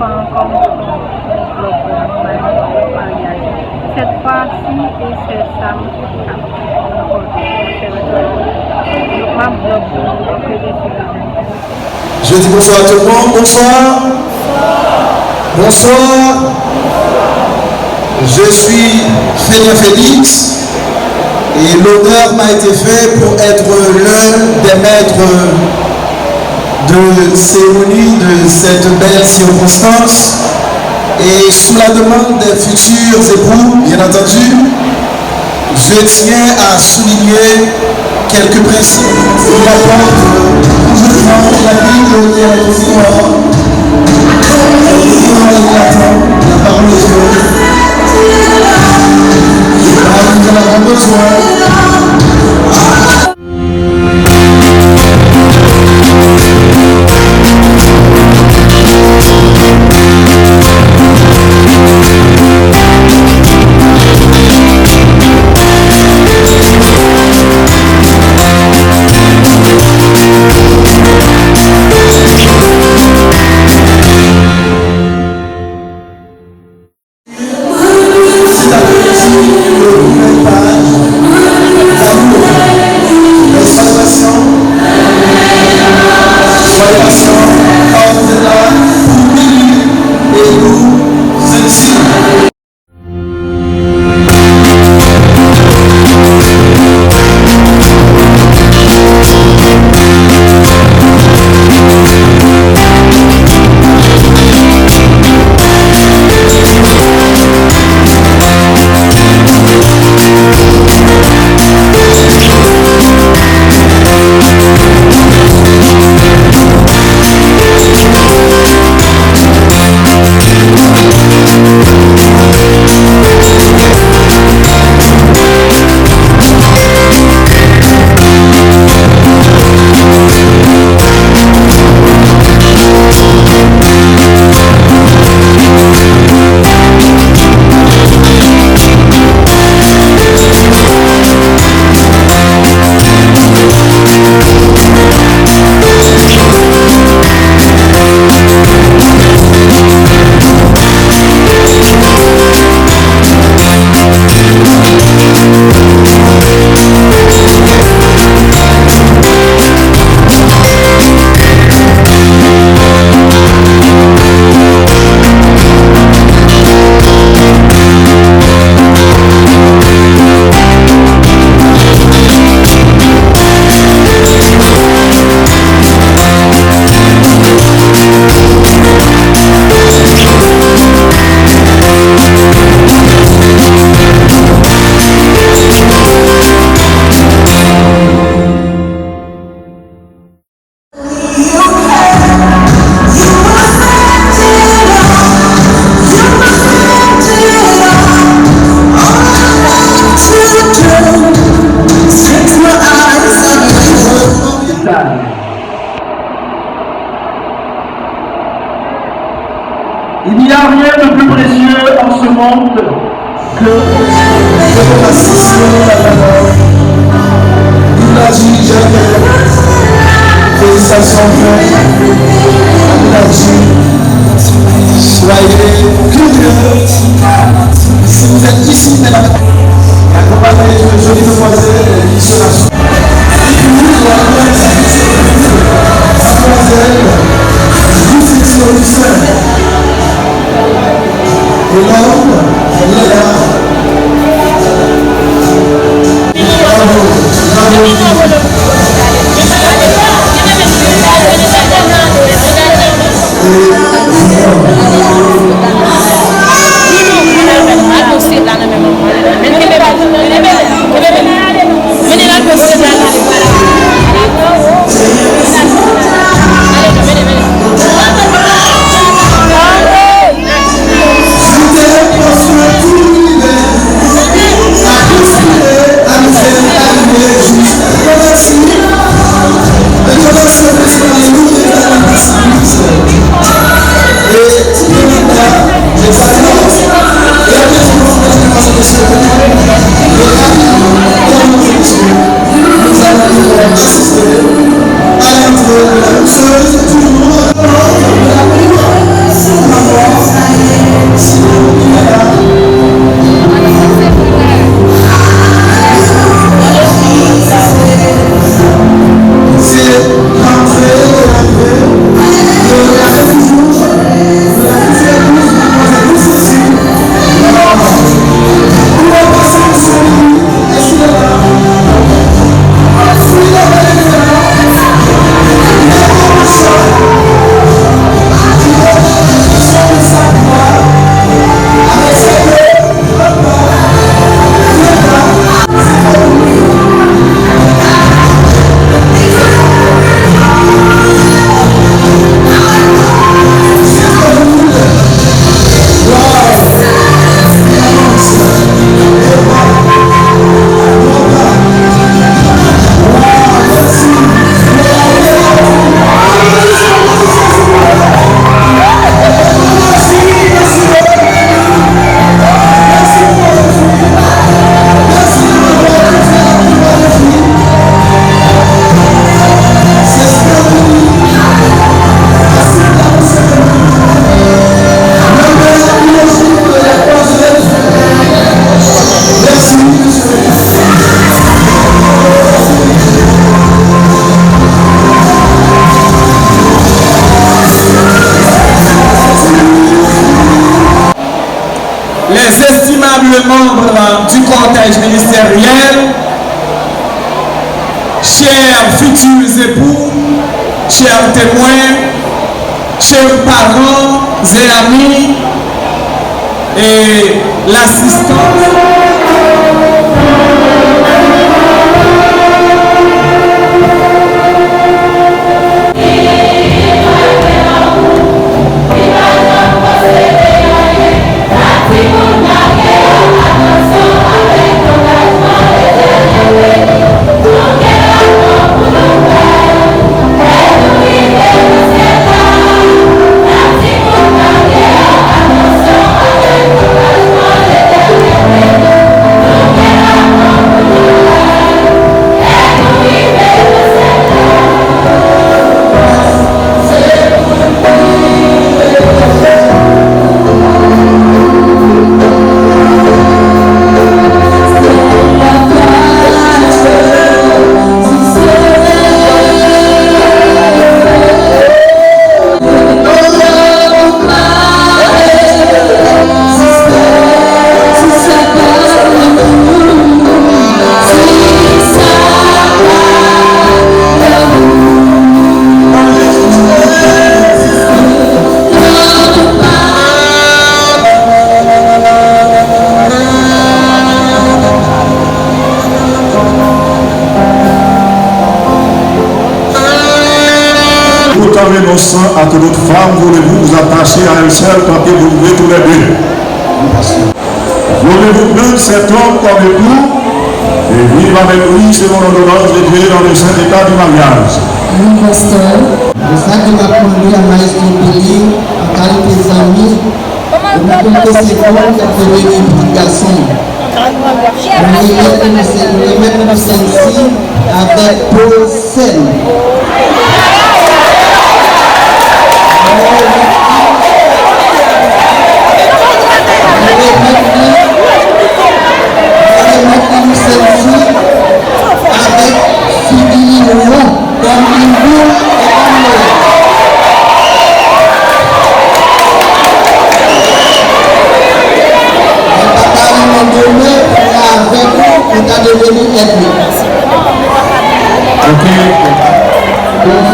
enfants comme bloc mariage. Cette fois-ci, et c'est Sam Je dis bonsoir à tout le monde. Bonsoir. Bonsoir. Je suis Félia Félix et l'honneur m'a été fait pour être l'un des maîtres de cérémonie de cette belle circonstance. Et sous la demande des futurs époux, bien entendu, je tiens à souligner quelques principes qui apportent toujours la Bible qui est aussi la parole de Dieu. Nous en avons besoin. Il n'y a rien de plus précieux en ce monde que la session de la parole. Il a dit jamais. Félicitations, frère. Il a dit, soyez curieux. Si vous êtes ici, mesdames, accompagnez une jolie demoiselle qui sera et l'homme, elle est là. les estimables membres du cortège ministériel, chers futurs époux, chers témoins, chers parents et amis, et l'assistance. À toute autre femme, voulez-vous vous attacher à elle seule tant que vous pouvez tous les deux? Voulez-vous prendre cet homme comme époux et vivre avec lui selon l'ordonnance de Dieu dans le saint état du mariage? Oui, pasteur. C'est ça qui m'a conduit à Maestro Billy en qualité d'amis. Et maintenant que c'est bon, qui a fait venir un petit garçon. Nous les mettons ici avec Paul Sen. Avec Fidili Laurent comme une boule et papa m'a donné avec nous on a devenu ethnique. Ok. Donc,